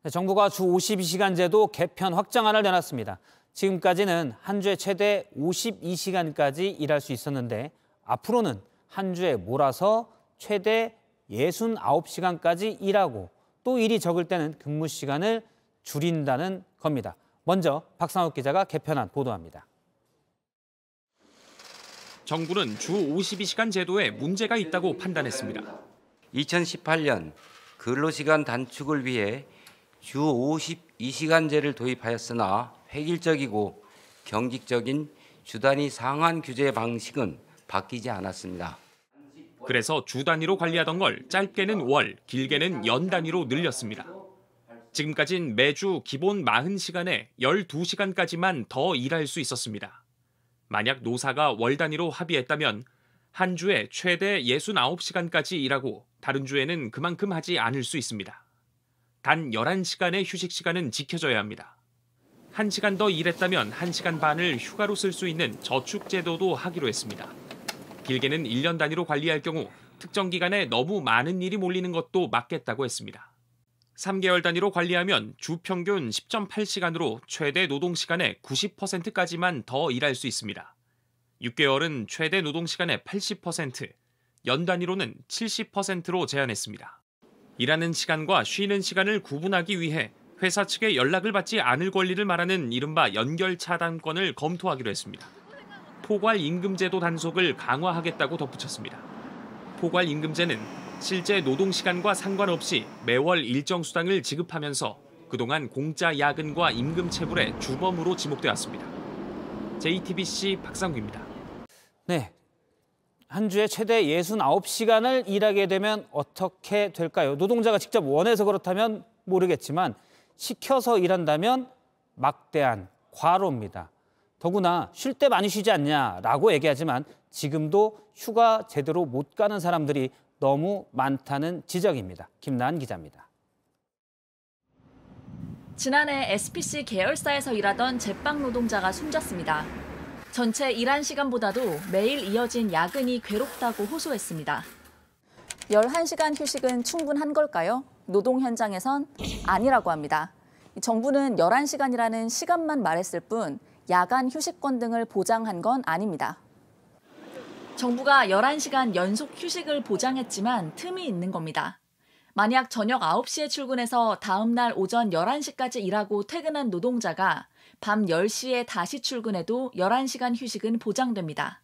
네, 정부가 주 52시간 제도 개편 확장안을 내놨습니다. 지금까지는 한 주에 최대 52시간까지 일할 수 있었는데 앞으로는 한 주에 몰아서 최대 69시간까지 일하고 또 일이 적을 때는 근무 시간을 줄인다는 겁니다. 먼저 박상욱 기자가 개편안 보도합니다. 정부는 주 52시간 제도에 문제가 있다고 판단했습니다. 2018년 근로시간 단축을 위해 주 52시간제를 도입하였으나 획일적이고 경직적인 주 단위 상한 규제 방식은 바뀌지 않았습니다. 그래서 주 단위로 관리하던 걸 짧게는 월, 길게는 연 단위로 늘렸습니다. 지금까진 매주 기본 40시간에 12시간까지만 더 일할 수 있었습니다. 만약 노사가 월 단위로 합의했다면 한 주에 최대 69시간까지 일하고 다른 주에는 그만큼 하지 않을 수 있습니다. 단 11시간의 휴식 시간은 지켜져야 합니다. 1시간 더 일했다면 1시간 반을 휴가로 쓸 수 있는 저축제도도 하기로 했습니다. 길게는 1년 단위로 관리할 경우 특정 기간에 너무 많은 일이 몰리는 것도 막겠다고 했습니다. 3개월 단위로 관리하면 주 평균 10.8시간으로 최대 노동시간의 90%까지만 더 일할 수 있습니다. 6개월은 최대 노동시간의 80%, 연 단위로는 70%로 제한했습니다. 일하는 시간과 쉬는 시간을 구분하기 위해 회사 측의 연락을 받지 않을 권리를 말하는 이른바 연결 차단권을 검토하기로 했습니다. 포괄임금제도 단속을 강화하겠다고 덧붙였습니다. 포괄임금제는 실제 노동시간과 상관없이 매월 일정 수당을 지급하면서 그동안 공짜 야근과 임금 체불의 주범으로 지목되었습니다. JTBC 박상규입니다. 네, 한 주에 최대 69시간을 일하게 되면 어떻게 될까요? 노동자가 직접 원해서 그렇다면 모르겠지만 시켜서 일한다면 막대한 과로입니다. 더구나 쉴 때 많이 쉬지 않냐라고 얘기하지만 지금도 휴가 제대로 못 가는 사람들이 너무 많다는 지적입니다. 김나은 기자입니다. 지난해 SPC 계열사에서 일하던 제빵 노동자가 숨졌습니다. 전체 일한 시간보다도 매일 이어진 야근이 괴롭다고 호소했습니다. 11시간 휴식은 충분한 걸까요? 노동 현장에선 아니라고 합니다. 정부는 11시간이라는 시간만 말했을 뿐 야간 휴식권 등을 보장한 건 아닙니다. 정부가 11시간 연속 휴식을 보장했지만 틈이 있는 겁니다. 만약 저녁 9시에 출근해서 다음 날 오전 11시까지 일하고 퇴근한 노동자가 밤 10시에 다시 출근해도 11시간 휴식은 보장됩니다.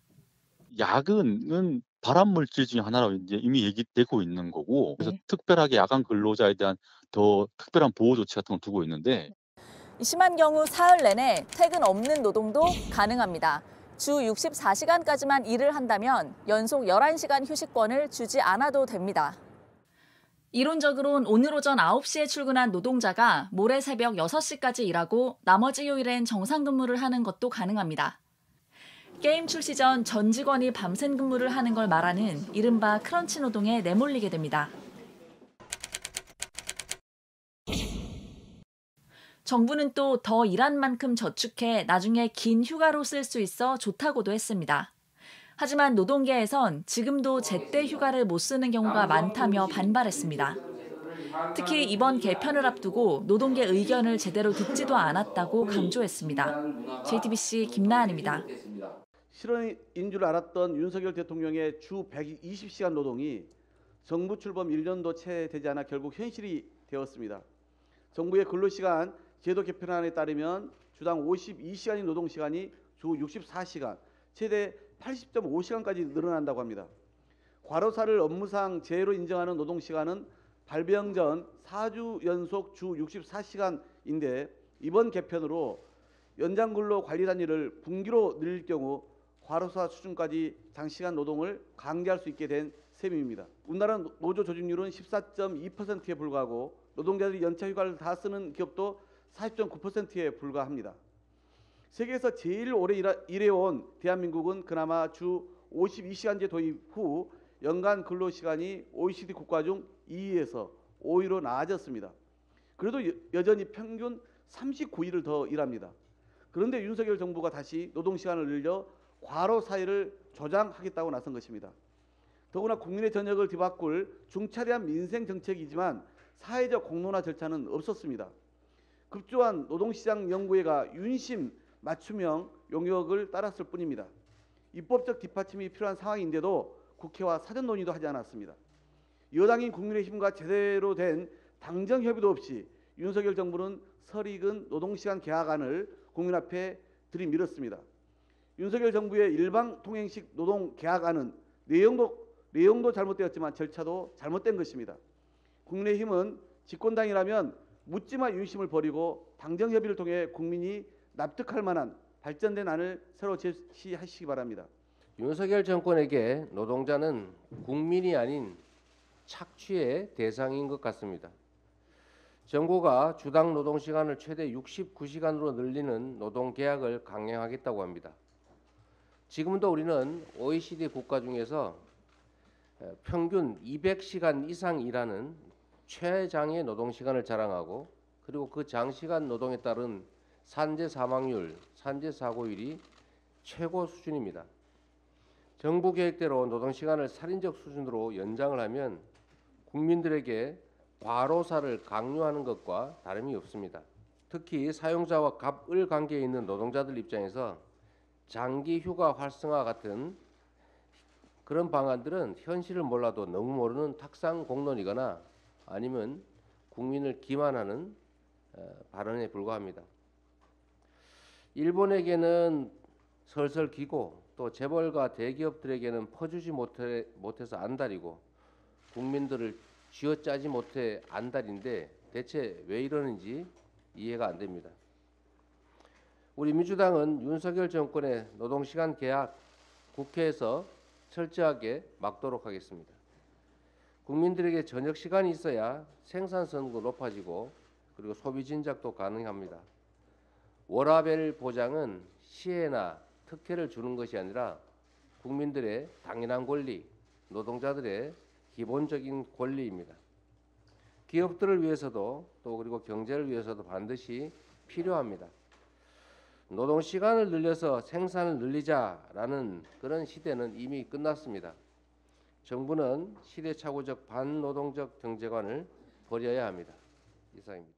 야근은 발암 물질 중에 하나로 이제 이미 얘기되고 있는 거고, 그래서 특별하게 야간 근로자에 대한 더 특별한 보호 조치 같은 걸 두고 있는데, 심한 경우 사흘 내내 퇴근 없는 노동도 가능합니다. 주 64시간까지만 일을 한다면 연속 11시간 휴식권을 주지 않아도 됩니다. 이론적으론 오늘 오전 9시에 출근한 노동자가 모레 새벽 6시까지 일하고 나머지 요일엔 정상 근무를 하는 것도 가능합니다. 게임 출시 전 직원이 밤샘 근무를 하는 걸 말하는 이른바 크런치 노동에 내몰리게 됩니다. 정부는 또 더 일한 만큼 저축해 나중에 긴 휴가로 쓸 수 있어 좋다고도 했습니다. 하지만 노동계에선 지금도 제때 휴가를 못 쓰는 경우가 많다며 반발했습니다. 특히 이번 개편을 앞두고 노동계 의견을 제대로 듣지도 않았다고 강조했습니다. JTBC 김나은입니다. 실언인 줄 알았던 윤석열 대통령의 주 120시간 노동이 정부 출범 1년도 채 되지 않아 결국 현실이 되었습니다. 정부의 근로시간 제도 개편안에 따르면 주당 52시간인 노동시간이 주 64시간, 최대 80.5시간까지 늘어난다고 합니다. 과로사를 업무상 재해로 인정하는 노동시간은 발병 전 4주 연속 주 64시간인데 이번 개편으로 연장근로 관리 단위를 분기로 늘릴 경우 과로사 수준까지 장시간 노동을 강제할 수 있게 된 셈입니다. 우리나라 노조 조직률은 14.2%에 불과하고 노동자들이 연차 휴가를 다 쓰는 기업도 40.9%에 불과합니다. 세계에서 제일 오래 일해온 대한민국은 그나마 주 52시간제 도입 후 연간 근로시간이 OECD 국가 중 2위에서 5위로 나아졌습니다. 그래도 여전히 평균 39일을 더 일합니다. 그런데 윤석열 정부가 다시 노동시간을 늘려 과로 사회를 조장하겠다고 나선 것입니다. 더구나 국민의 저녁을 뒤바꿀 중차대한 민생 정책이지만 사회적 공론화 절차는 없었습니다. 급조한 노동시장 연구회가 윤심 맞춤형 용역을 따랐을 뿐입니다. 입법적 뒷받침이 필요한 상황인데도 국회와 사전 논의도 하지 않았습니다. 여당인 국민의힘과 제대로 된 당정 협의도 없이 윤석열 정부는 설익은 노동시간 계약안을 국민 앞에 들이밀었습니다. 윤석열 정부의 일방통행식 노동계약안은 내용도 잘못되었지만 절차도 잘못된 것입니다. 국민의힘은 집권당이라면 묻지마 윤심을 버리고 당정 협의를 통해 국민이 납득할 만한 발전된 안을 새로 제시하시기 바랍니다. 윤석열 정권에게 노동자는 국민이 아닌 착취의 대상인 것 같습니다. 정부가 주당 노동시간을 최대 69시간으로 늘리는 노동계약을 강행하겠다고 합니다. 지금도 우리는 OECD 국가 중에서 평균 200시간 이상 일하는 최장의 노동시간을 자랑하고, 그리고 그 장시간 노동에 따른 산재 사망률, 산재 사고율이 최고 수준입니다. 정부 계획대로 노동시간을 살인적 수준으로 연장을 하면 국민들에게 과로사를 강요하는 것과 다름이 없습니다. 특히 사용자와 갑을 관계에 있는 노동자들 입장에서 장기 휴가 활성화 같은 그런 방안들은 현실을 몰라도 너무 모르는 탁상 공론이거나 아니면 국민을 기만하는 발언에 불과합니다. 일본에게는 설설 기고 또 재벌과 대기업들에게는 퍼주지 못해서 안달이고 국민들을 쥐어짜지 못해 안달인데 대체 왜 이러는지 이해가 안 됩니다. 우리 민주당은 윤석열 정권의 노동시간 계약 국회에서 철저하게 막도록 하겠습니다. 국민들에게 저녁 시간이 있어야 생산성도 높아지고 그리고 소비 진작도 가능합니다. 워라밸 보장은 시혜나 특혜를 주는 것이 아니라 국민들의 당연한 권리, 노동자들의 기본적인 권리입니다. 기업들을 위해서도 또 그리고 경제를 위해서도 반드시 필요합니다. 노동시간을 늘려서 생산을 늘리자라는 그런 시대는 이미 끝났습니다. 정부는 시대착오적 반노동적 경제관을 버려야 합니다. 이상입니다.